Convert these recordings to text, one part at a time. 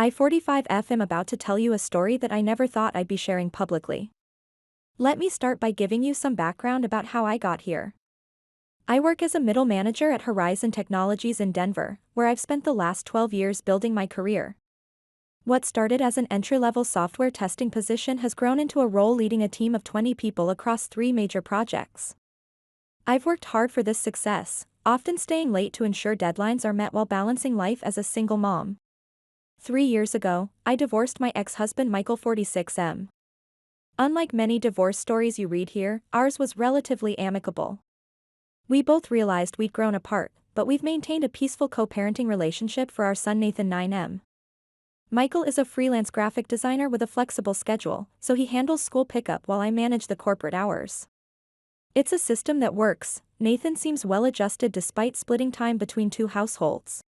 I-45F am about to tell you a story that I never thought I'd be sharing publicly. Let me start by giving you some background about how I got here. I work as a middle manager at Horizon Technologies in Denver, where I've spent the last 12 years building my career. What started as an entry-level software testing position has grown into a role leading a team of 20 people across 3 major projects. I've worked hard for this success, often staying late to ensure deadlines are met while balancing life as a single mom. 3 years ago, I divorced my ex-husband Michael 46M. Unlike many divorce stories you read here, ours was relatively amicable. We both realized we'd grown apart, but we've maintained a peaceful co-parenting relationship for our son Nathan 9M. Michael is a freelance graphic designer with a flexible schedule, so he handles school pickup while I manage the corporate hours. It's a system that works. Nathan seems well adjusted despite splitting time between 2 households.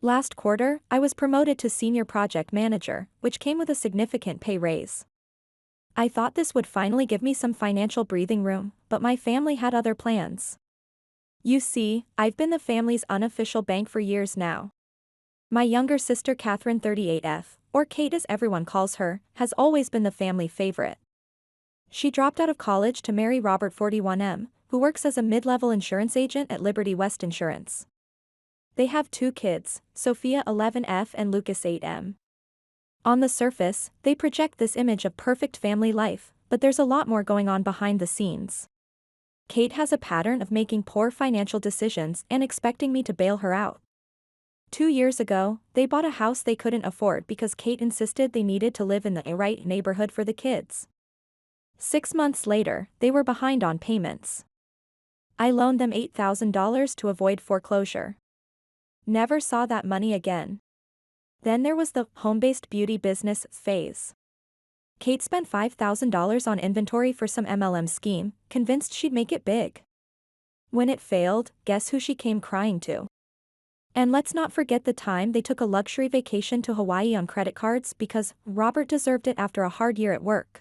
Last quarter, I was promoted to senior project manager, which came with a significant pay raise. I thought this would finally give me some financial breathing room, but my family had other plans. You see, I've been the family's unofficial bank for years now. My younger sister Catherine 38F, or Kate as everyone calls her, has always been the family favorite. She dropped out of college to marry Robert 41M, who works as a mid-level insurance agent at Liberty West Insurance. They have 2 kids, Sophia 11F and Lucas 8M. On the surface, they project this image of perfect family life, but there's a lot more going on behind the scenes. Kate has a pattern of making poor financial decisions and expecting me to bail her out. 2 years ago, they bought a house they couldn't afford because Kate insisted they needed to live in the right neighborhood for the kids. 6 months later, they were behind on payments. I loaned them $8,000 to avoid foreclosure. Never saw that money again. Then there was the home-based beauty business phase. Kate spent $5,000 on inventory for some MLM scheme, convinced she'd make it big. When it failed, guess who she came crying to? And let's not forget the time they took a luxury vacation to Hawaii on credit cards because Robert deserved it after a hard year at work.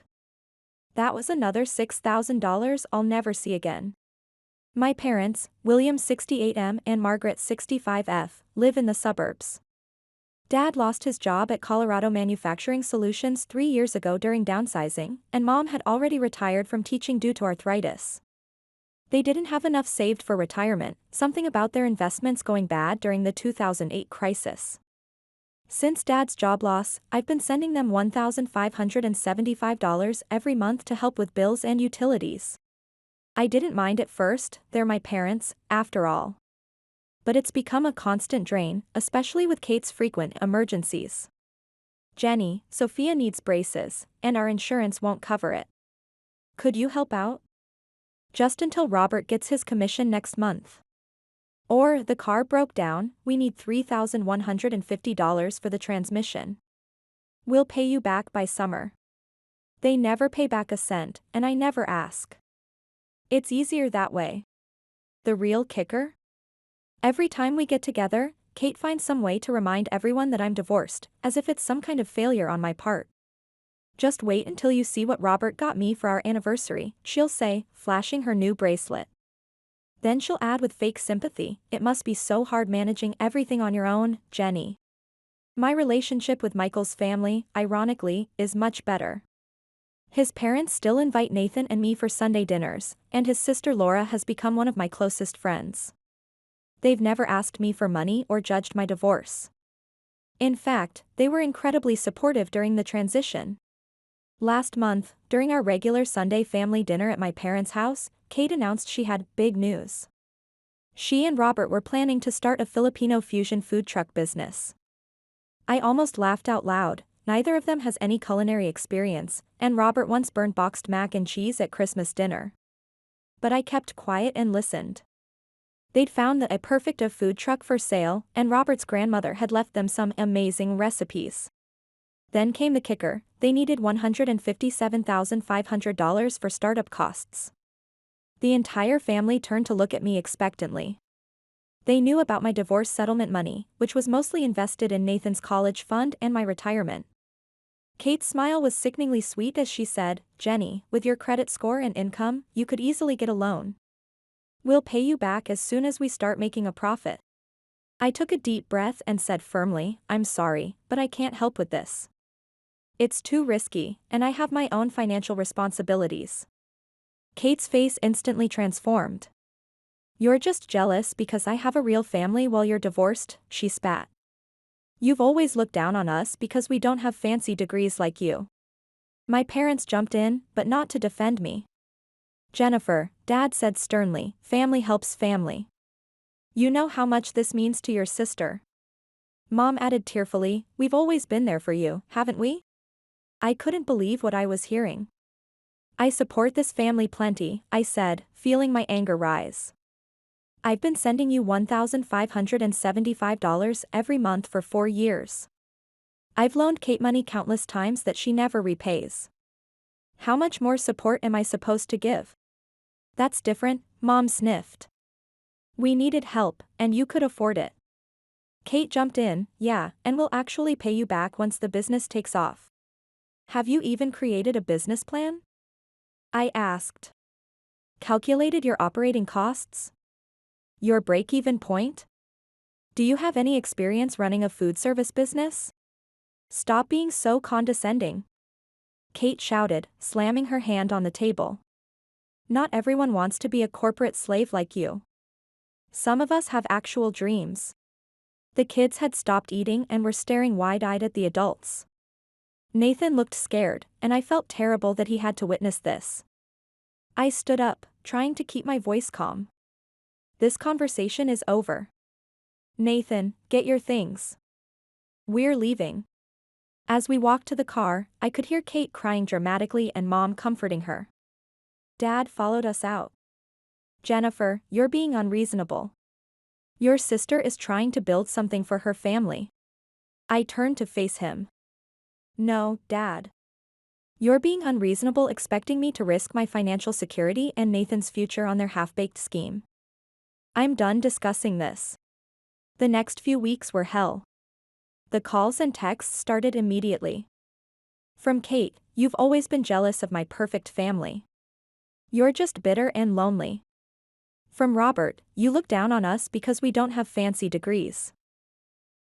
That was another $6,000 I'll never see again. My parents, William 68M and Margaret 65F, live in the suburbs. Dad lost his job at Colorado Manufacturing Solutions 3 years ago during downsizing, and Mom had already retired from teaching due to arthritis. They didn't have enough saved for retirement, something about their investments going bad during the 2008 crisis. Since Dad's job loss, I've been sending them $1,575 every month to help with bills and utilities. I didn't mind at first, they're my parents, after all. But it's become a constant drain, especially with Kate's frequent emergencies. Jenny, Sophia needs braces, and our insurance won't cover it. Could you help out? Just until Robert gets his commission next month. Or, the car broke down, we need $3,150 for the transmission. We'll pay you back by summer. They never pay back a cent, and I never ask. It's easier that way. The real kicker? Every time we get together, Kate finds some way to remind everyone that I'm divorced, as if it's some kind of failure on my part. Just wait until you see what Robert got me for our anniversary, she'll say, flashing her new bracelet. Then she'll add with fake sympathy, it must be so hard managing everything on your own, Jenny. My relationship with Michael's family, ironically, is much better. His parents still invite Nathan and me for Sunday dinners, and his sister Laura has become one of my closest friends. They've never asked me for money or judged my divorce. In fact, they were incredibly supportive during the transition. Last month, during our regular Sunday family dinner at my parents' house, Kate announced she had big news. She and Robert were planning to start a Filipino fusion food truck business. I almost laughed out loud. Neither of them has any culinary experience, and Robert once burned boxed mac and cheese at Christmas dinner. But I kept quiet and listened. They'd found a perfect food truck for sale, and Robert's grandmother had left them some amazing recipes. Then came the kicker, they needed $157,500 for startup costs. The entire family turned to look at me expectantly. They knew about my divorce settlement money, which was mostly invested in Nathan's college fund and my retirement. Kate's smile was sickeningly sweet as she said, Jenny, with your credit score and income, you could easily get a loan. We'll pay you back as soon as we start making a profit. I took a deep breath and said firmly, I'm sorry, but I can't help with this. It's too risky, and I have my own financial responsibilities. Kate's face instantly transformed. You're just jealous because I have a real family while you're divorced, she spat. You've always looked down on us because we don't have fancy degrees like you. My parents jumped in, but not to defend me. Jennifer, Dad said sternly, family helps family. You know how much this means to your sister. Mom added tearfully, we've always been there for you, haven't we? I couldn't believe what I was hearing. I support this family plenty, I said, feeling my anger rise. I've been sending you $1,575 every month for 4 years. I've loaned Kate money countless times that she never repays. How much more support am I supposed to give? That's different, Mom sniffed. We needed help, and you could afford it. Kate jumped in, yeah, and we'll actually pay you back once the business takes off. Have you even created a business plan? I asked. Calculated your operating costs? Your break-even point? Do you have any experience running a food service business? Stop being so condescending. Kate shouted, slamming her hand on the table. Not everyone wants to be a corporate slave like you. Some of us have actual dreams. The kids had stopped eating and were staring wide-eyed at the adults. Nathan looked scared, and I felt terrible that he had to witness this. I stood up, trying to keep my voice calm. This conversation is over. Nathan, get your things. We're leaving. As we walked to the car, I could hear Kate crying dramatically and Mom comforting her. Dad followed us out. Jennifer, you're being unreasonable. Your sister is trying to build something for her family. I turned to face him. No, Dad. You're being unreasonable expecting me to risk my financial security and Nathan's future on their half-baked scheme. I'm done discussing this. The next few weeks were hell. The calls and texts started immediately. From Kate, you've always been jealous of my perfect family. You're just bitter and lonely. From Robert, you look down on us because we don't have fancy degrees.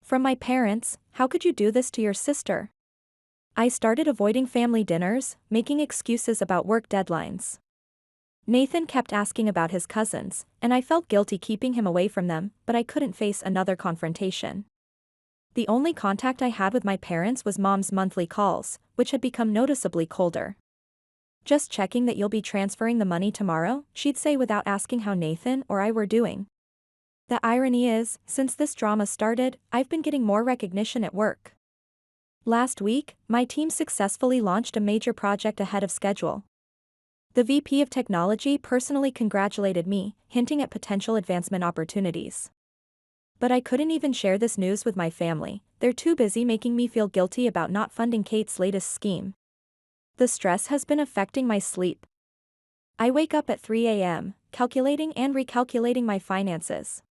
From my parents, how could you do this to your sister? I started avoiding family dinners, making excuses about work deadlines. Nathan kept asking about his cousins, and I felt guilty keeping him away from them, but I couldn't face another confrontation. The only contact I had with my parents was Mom's monthly calls, which had become noticeably colder. Just checking that you'll be transferring the money tomorrow, she'd say without asking how Nathan or I were doing. The irony is, since this drama started, I've been getting more recognition at work. Last week, my team successfully launched a major project ahead of schedule. The VP of Technology personally congratulated me, hinting at potential advancement opportunities. But I couldn't even share this news with my family, they're too busy making me feel guilty about not funding Kate's latest scheme. The stress has been affecting my sleep. I wake up at 3 a.m., calculating and recalculating my finances.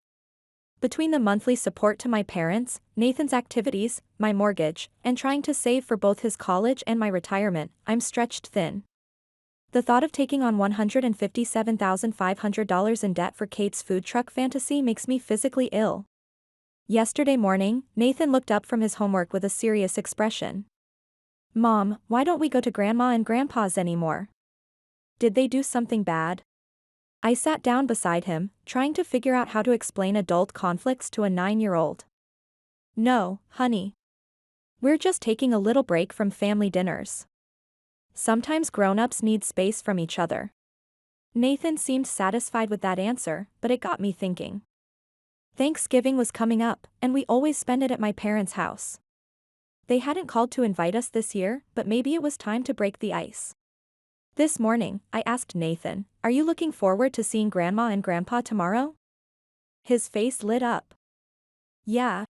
Between the monthly support to my parents, Nathan's activities, my mortgage, and trying to save for both his college and my retirement, I'm stretched thin. The thought of taking on $157,500 in debt for Kate's food truck fantasy makes me physically ill. Yesterday morning, Nathan looked up from his homework with a serious expression. Mom, why don't we go to Grandma and Grandpa's anymore? Did they do something bad? I sat down beside him, trying to figure out how to explain adult conflicts to a 9-year-old. No, honey. We're just taking a little break from family dinners. Sometimes grown-ups need space from each other. Nathan seemed satisfied with that answer, but it got me thinking. Thanksgiving was coming up, and we always spend it at my parents' house. They hadn't called to invite us this year, but maybe it was time to break the ice. This morning, I asked Nathan, are you looking forward to seeing Grandma and Grandpa tomorrow? His face lit up. Yeah.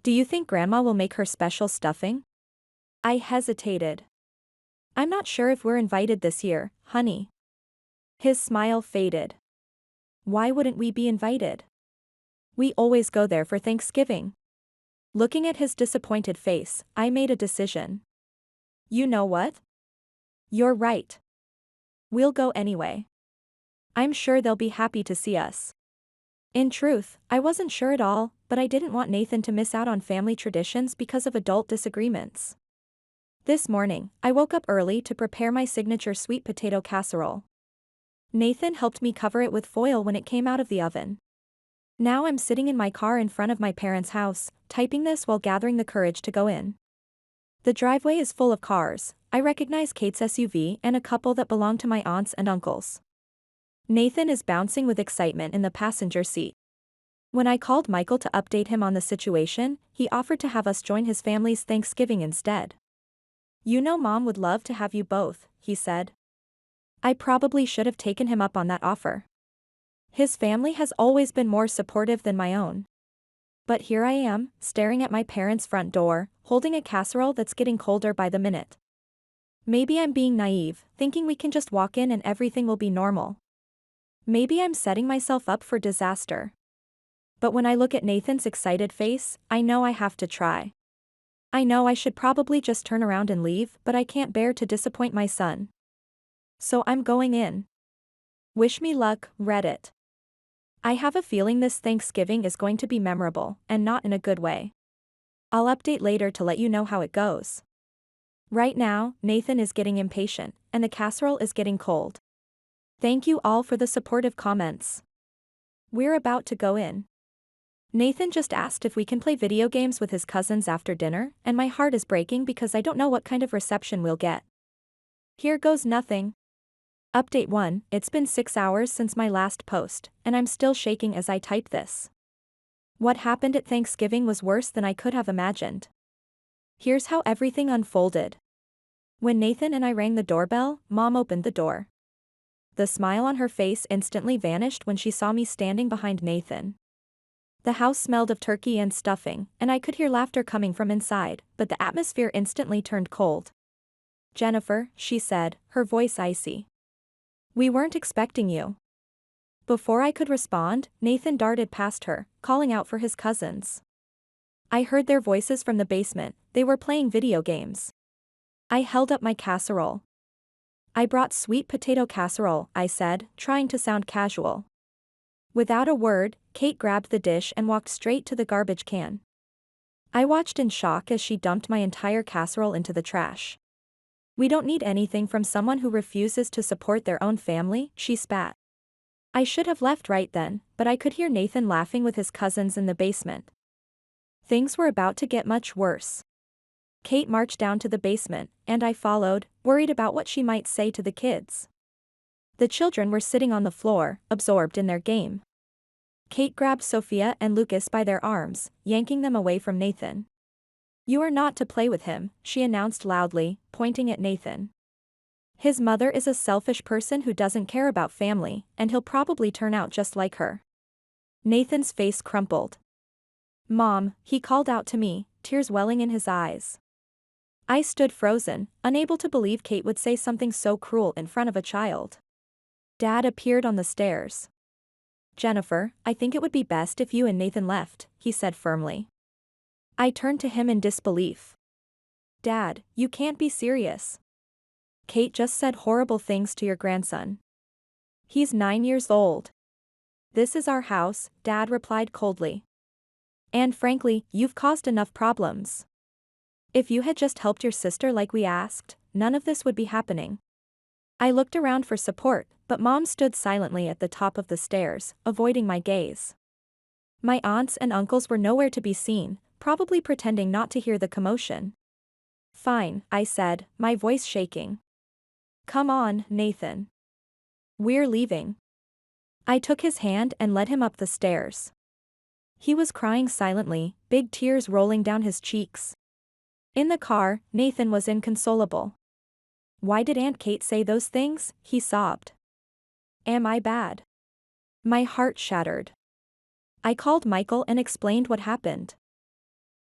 Do you think Grandma will make her special stuffing? I hesitated. I'm not sure if we're invited this year, honey. His smile faded. Why wouldn't we be invited? We always go there for Thanksgiving. Looking at his disappointed face, I made a decision. You know what? You're right. We'll go anyway. I'm sure they'll be happy to see us. In truth, I wasn't sure at all, but I didn't want Nathan to miss out on family traditions because of adult disagreements. This morning, I woke up early to prepare my signature sweet potato casserole. Nathan helped me cover it with foil when it came out of the oven. Now I'm sitting in my car in front of my parents' house, typing this while gathering the courage to go in. The driveway is full of cars. I recognize Kate's SUV and a couple that belong to my aunts and uncles. Nathan is bouncing with excitement in the passenger seat. When I called Michael to update him on the situation, he offered to have us join his family's Thanksgiving instead. "You know Mom would love to have you both," he said. I probably should have taken him up on that offer. His family has always been more supportive than my own. But here I am, staring at my parents' front door, holding a casserole that's getting colder by the minute. Maybe I'm being naive, thinking we can just walk in and everything will be normal. Maybe I'm setting myself up for disaster. But when I look at Nathan's excited face, I know I have to try. I know I should probably just turn around and leave, but I can't bear to disappoint my son. So I'm going in. Wish me luck, Reddit. I have a feeling this Thanksgiving is going to be memorable, and not in a good way. I'll update later to let you know how it goes. Right now, Nathan is getting impatient, and the casserole is getting cold. Thank you all for the supportive comments. We're about to go in. Nathan just asked if we can play video games with his cousins after dinner, and my heart is breaking because I don't know what kind of reception we'll get. Here goes nothing. Update 1, it's been 6 hours since my last post, and I'm still shaking as I type this. What happened at Thanksgiving was worse than I could have imagined. Here's how everything unfolded. When Nathan and I rang the doorbell, Mom opened the door. The smile on her face instantly vanished when she saw me standing behind Nathan. The house smelled of turkey and stuffing, and I could hear laughter coming from inside, but the atmosphere instantly turned cold. "Jennifer," she said, her voice icy. "We weren't expecting you." Before I could respond, Nathan darted past her, calling out for his cousins. I heard their voices from the basement. They were playing video games. I held up my casserole. "I brought sweet potato casserole," I said, trying to sound casual. Without a word, Kate grabbed the dish and walked straight to the garbage can. I watched in shock as she dumped my entire casserole into the trash. "We don't need anything from someone who refuses to support their own family," she spat. I should have left right then, but I could hear Nathan laughing with his cousins in the basement. Things were about to get much worse. Kate marched down to the basement, and I followed, worried about what she might say to the kids. The children were sitting on the floor, absorbed in their game. Kate grabbed Sophia and Lucas by their arms, yanking them away from Nathan. "You are not to play with him," she announced loudly, pointing at Nathan. "His mother is a selfish person who doesn't care about family, and he'll probably turn out just like her." Nathan's face crumpled. "Mom," he called out to me, tears welling in his eyes. I stood frozen, unable to believe Kate would say something so cruel in front of a child. Dad appeared on the stairs. "Jennifer, I think it would be best if you and Nathan left," he said firmly. I turned to him in disbelief. "Dad, you can't be serious. Kate just said horrible things to your grandson. He's 9 years old." "This is our house," Dad replied coldly. "And frankly, you've caused enough problems. If you had just helped your sister like we asked, none of this would be happening." I looked around for support, but Mom stood silently at the top of the stairs, avoiding my gaze. My aunts and uncles were nowhere to be seen, probably pretending not to hear the commotion. "Fine," I said, my voice shaking. "Come on, Nathan. We're leaving." I took his hand and led him up the stairs. He was crying silently, big tears rolling down his cheeks. In the car, Nathan was inconsolable. "Why did Aunt Kate say those things?" he sobbed. "Am I bad?" My heart shattered. I called Michael and explained what happened.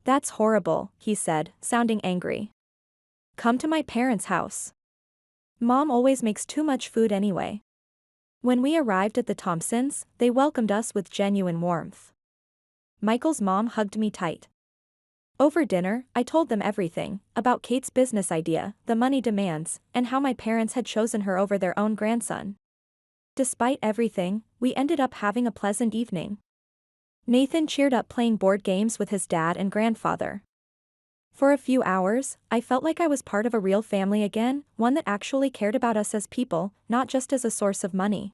"That's horrible," he said, sounding angry. "Come to my parents' house. Mom always makes too much food anyway." When we arrived at the Thompsons, they welcomed us with genuine warmth. Michael's mom hugged me tight. Over dinner, I told them everything, about Kate's business idea, the money demands, and how my parents had chosen her over their own grandson. Despite everything, we ended up having a pleasant evening. Nathan cheered up playing board games with his dad and grandfather. For a few hours, I felt like I was part of a real family again, one that actually cared about us as people, not just as a source of money.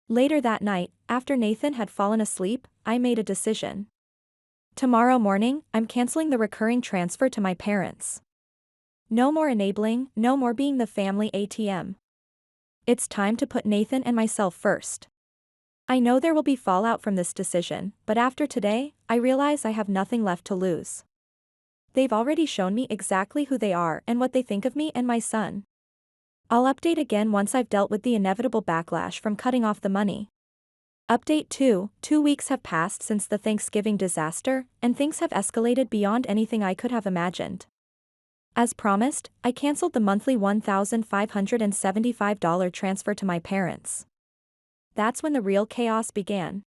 Later that night, after Nathan had fallen asleep, I made a decision. Tomorrow morning, I'm canceling the recurring transfer to my parents. No more enabling, no more being the family ATM. It's time to put Nathan and myself first. I know there will be fallout from this decision, but after today, I realize I have nothing left to lose. They've already shown me exactly who they are and what they think of me and my son. I'll update again once I've dealt with the inevitable backlash from cutting off the money. Update 2: 2 weeks have passed since the Thanksgiving disaster, and things have escalated beyond anything I could have imagined. As promised, I canceled the monthly $1,575 transfer to my parents. That's when the real chaos began.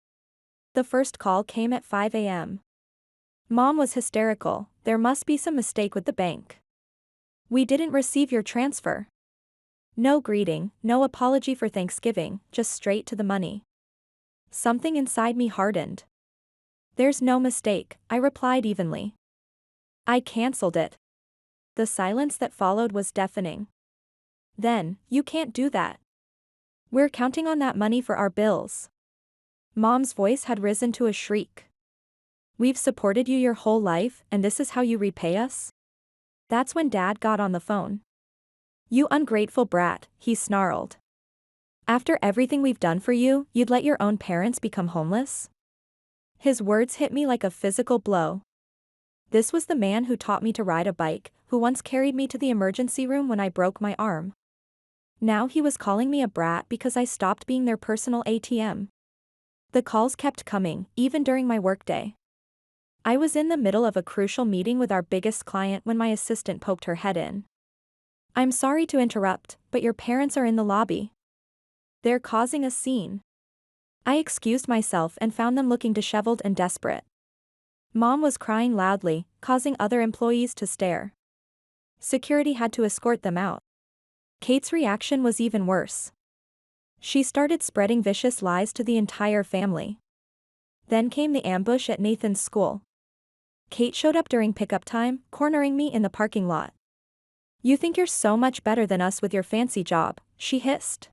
The first call came at 5 a.m. Mom was hysterical. There must be some mistake with the bank. We didn't receive your transfer. No greeting, no apology for Thanksgiving, just straight to the money. Something inside me hardened. There's no mistake, I replied evenly. I canceled it. The silence that followed was deafening. Then, you can't do that. We're counting on that money for our bills. Mom's voice had risen to a shriek. We've supported you your whole life, and this is how you repay us? That's when Dad got on the phone. You ungrateful brat, he snarled. After everything we've done for you, you'd let your own parents become homeless? His words hit me like a physical blow. This was the man who taught me to ride a bike, who once carried me to the emergency room when I broke my arm. Now he was calling me a brat because I stopped being their personal ATM. The calls kept coming, even during my workday. I was in the middle of a crucial meeting with our biggest client when my assistant poked her head in. I'm sorry to interrupt, but your parents are in the lobby. They're causing a scene. I excused myself and found them looking disheveled and desperate. Mom was crying loudly, causing other employees to stare. Security had to escort them out. Kate's reaction was even worse. She started spreading vicious lies to the entire family. Then came the ambush at Nathan's school. Kate showed up during pickup time, cornering me in the parking lot. You think you're so much better than us with your fancy job, she hissed.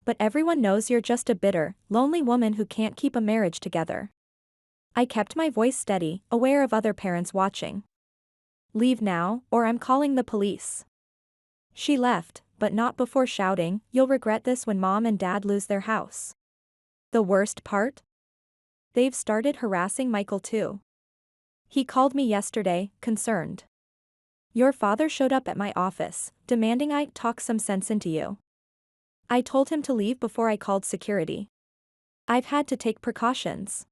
But everyone knows you're just a bitter, lonely woman who can't keep a marriage together. I kept my voice steady, aware of other parents watching. Leave now, or I'm calling the police. She left, but not before shouting, you'll regret this when Mom and Dad lose their house. The worst part? They've started harassing Michael too. He called me yesterday, concerned. Your father showed up at my office, demanding I talk some sense into you. I told him to leave before I called security. I've had to take precautions.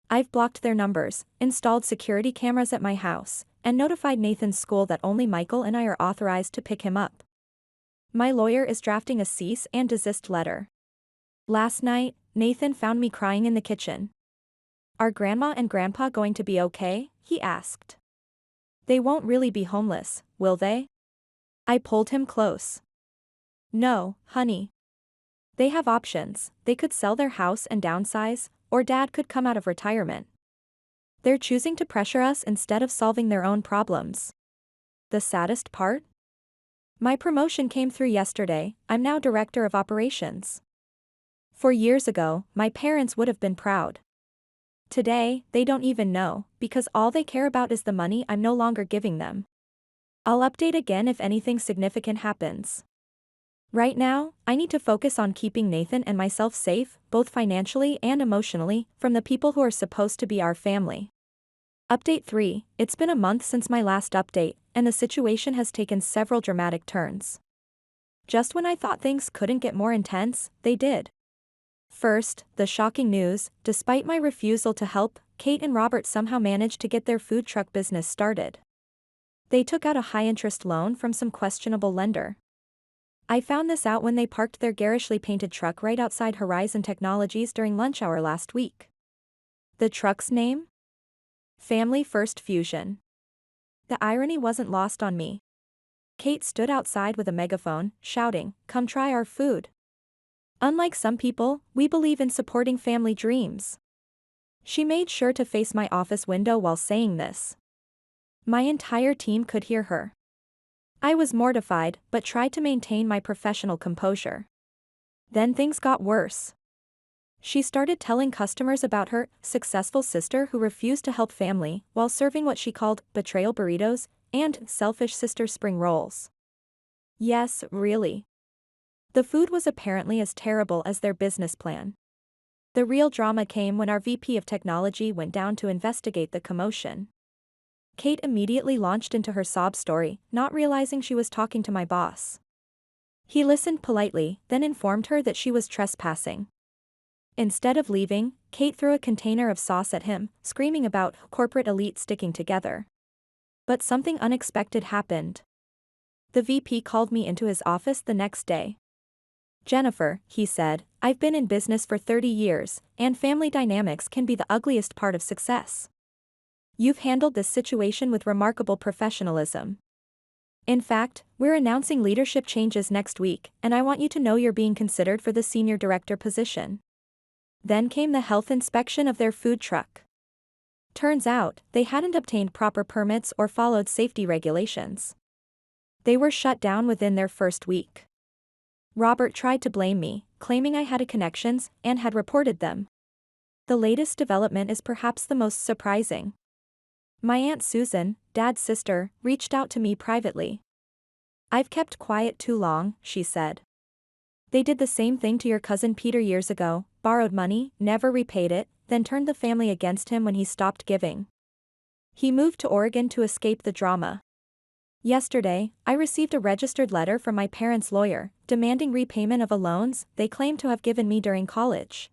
I've blocked their numbers, installed security cameras at my house, and notified Nathan's school that only Michael and I are authorized to pick him up. My lawyer is drafting a cease and desist letter. Last night, Nathan found me crying in the kitchen. Are Grandma and Grandpa going to be okay? He asked. They won't really be homeless, will they? I pulled him close. No, honey. They have options. They could sell their house and downsize, or Dad could come out of retirement. They're choosing to pressure us instead of solving their own problems. The saddest part? My promotion came through yesterday. I'm now director of operations. 4 years ago, my parents would have been proud. Today, they don't even know, because all they care about is the money I'm no longer giving them. I'll update again if anything significant happens. Right now, I need to focus on keeping Nathan and myself safe, both financially and emotionally, from the people who are supposed to be our family. Update 3: It's been a month since my last update, and the situation has taken several dramatic turns. Just when I thought things couldn't get more intense, they did. First, the shocking news: despite my refusal to help, Kate and Robert somehow managed to get their food truck business started. They took out a high-interest loan from some questionable lender. I found this out when they parked their garishly painted truck right outside Horizon Technologies during lunch hour last week. The truck's name? Family First Fusion. The irony wasn't lost on me. Kate stood outside with a megaphone, shouting, "Come try our food." Unlike some people, we believe in supporting family dreams. She made sure to face my office window while saying this. My entire team could hear her. I was mortified, but tried to maintain my professional composure. Then things got worse. She started telling customers about her successful sister who refused to help family while serving what she called betrayal burritos and selfish sister spring rolls. Yes, really. The food was apparently as terrible as their business plan. The real drama came when our VP of technology went down to investigate the commotion. Kate immediately launched into her sob story, not realizing she was talking to my boss. He listened politely, then informed her that she was trespassing. Instead of leaving, Kate threw a container of sauce at him, screaming about corporate elite sticking together. But something unexpected happened. The VP called me into his office the next day. "Jennifer," he said, "I've been in business for 30 years, and family dynamics can be the ugliest part of success. You've handled this situation with remarkable professionalism. In fact, we're announcing leadership changes next week, and I want you to know you're being considered for the senior director position." Then came the health inspection of their food truck. Turns out, they hadn't obtained proper permits or followed safety regulations. They were shut down within their first week. Robert tried to blame me, claiming I had connections and had reported them. The latest development is perhaps the most surprising. My Aunt Susan, Dad's sister, reached out to me privately. "I've kept quiet too long," she said. "They did the same thing to your cousin Peter years ago, borrowed money, never repaid it, then turned the family against him when he stopped giving. He moved to Oregon to escape the drama. Yesterday, I received a registered letter from my parents' lawyer, demanding repayment of a loans they claim to have given me during college."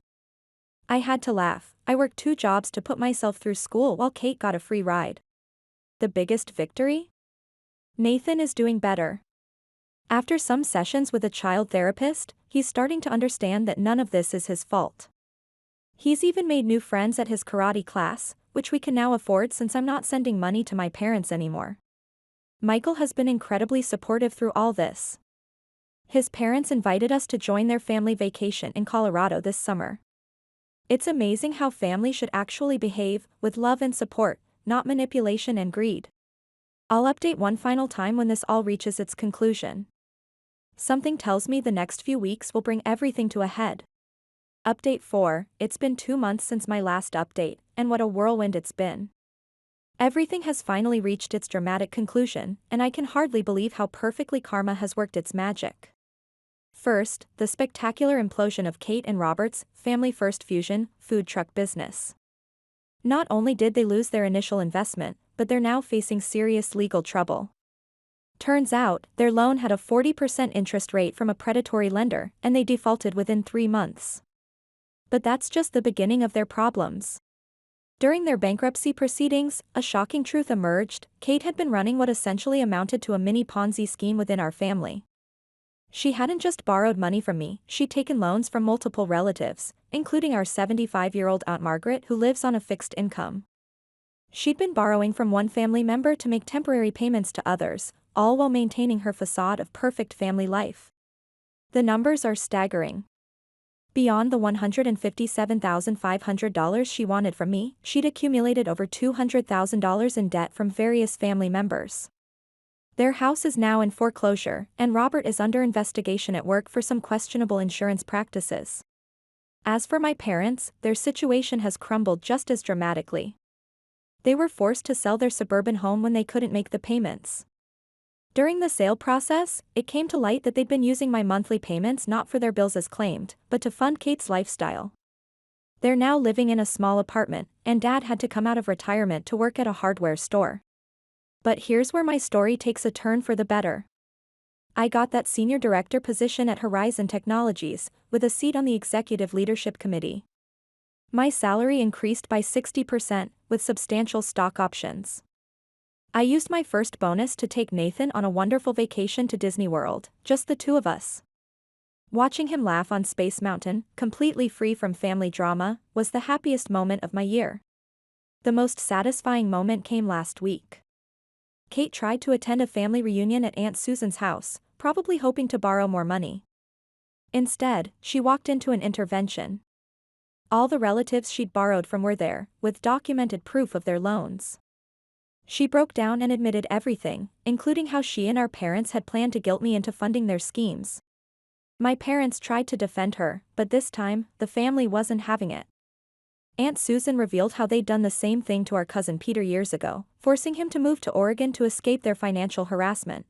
I had to laugh. I worked 2 jobs to put myself through school while Kate got a free ride. The biggest victory? Nathan is doing better. After some sessions with a child therapist, he's starting to understand that none of this is his fault. He's even made new friends at his karate class, which we can now afford since I'm not sending money to my parents anymore. Michael has been incredibly supportive through all this. His parents invited us to join their family vacation in Colorado this summer. It's amazing how family should actually behave, with love and support, not manipulation and greed. I'll update one final time when this all reaches its conclusion. Something tells me the next few weeks will bring everything to a head. Update 4, it's been 2 months since my last update, and what a whirlwind it's been. Everything has finally reached its dramatic conclusion, and I can hardly believe how perfectly karma has worked its magic. First, the spectacular implosion of Kate and Robert's family-first fusion food truck business. Not only did they lose their initial investment, but they're now facing serious legal trouble. Turns out, their loan had a 40% interest rate from a predatory lender, and they defaulted within 3 months. But that's just the beginning of their problems. During their bankruptcy proceedings, a shocking truth emerged: Kate had been running what essentially amounted to a mini Ponzi scheme within our family. She hadn't just borrowed money from me, she'd taken loans from multiple relatives, including our 75-year-old Aunt Margaret who lives on a fixed income. She'd been borrowing from one family member to make temporary payments to others, all while maintaining her facade of perfect family life. The numbers are staggering. Beyond the $157,500 she wanted from me, she'd accumulated over $200,000 in debt from various family members. Their house is now in foreclosure, and Robert is under investigation at work for some questionable insurance practices. As for my parents, their situation has crumbled just as dramatically. They were forced to sell their suburban home when they couldn't make the payments. During the sale process, it came to light that they'd been using my monthly payments not for their bills as claimed, but to fund Kate's lifestyle. They're now living in a small apartment, and Dad had to come out of retirement to work at a hardware store. But here's where my story takes a turn for the better. I got that senior director position at Horizon Technologies, with a seat on the executive leadership committee. My salary increased by 60%, with substantial stock options. I used my first bonus to take Nathan on a wonderful vacation to Disney World, just the 2 of us. Watching him laugh on Space Mountain, completely free from family drama, was the happiest moment of my year. The most satisfying moment came last week. Kate tried to attend a family reunion at Aunt Susan's house, probably hoping to borrow more money. Instead, she walked into an intervention. All the relatives she'd borrowed from were there, with documented proof of their loans. She broke down and admitted everything, including how she and our parents had planned to guilt me into funding their schemes. My parents tried to defend her, but this time, the family wasn't having it. Aunt Susan revealed how they'd done the same thing to our cousin Peter years ago, forcing him to move to Oregon to escape their financial harassment.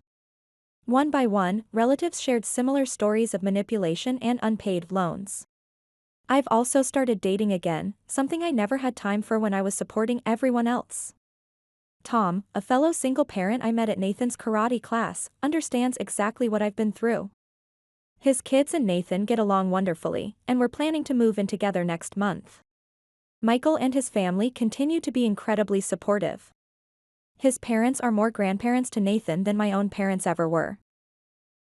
One by one, relatives shared similar stories of manipulation and unpaid loans. I've also started dating again, something I never had time for when I was supporting everyone else. Tom, a fellow single parent I met at Nathan's karate class, understands exactly what I've been through. His kids and Nathan get along wonderfully, and we're planning to move in together next month. Michael and his family continue to be incredibly supportive. His parents are more grandparents to Nathan than my own parents ever were.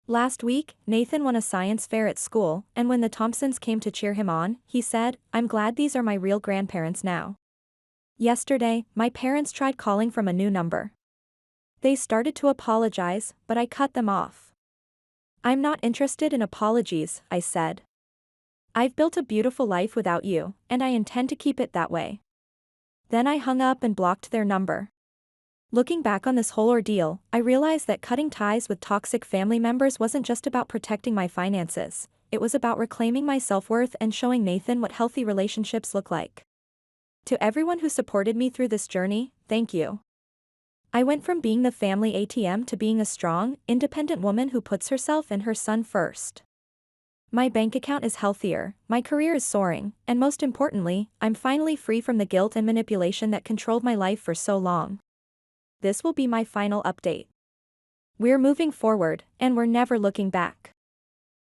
Last week, Nathan won a science fair at school, and when the Thompsons came to cheer him on, he said, "I'm glad these are my real grandparents now." Yesterday, my parents tried calling from a new number. They started to apologize, but I cut them off. "I'm not interested in apologies," I said. "I've built a beautiful life without you, and I intend to keep it that way." Then I hung up and blocked their number. Looking back on this whole ordeal, I realized that cutting ties with toxic family members wasn't just about protecting my finances, it was about reclaiming my self-worth and showing Nathan what healthy relationships look like. To everyone who supported me through this journey, thank you. I went from being the family ATM to being a strong, independent woman who puts herself and her son first. My bank account is healthier, my career is soaring, and most importantly, I'm finally free from the guilt and manipulation that controlled my life for so long. This will be my final update. We're moving forward, and we're never looking back.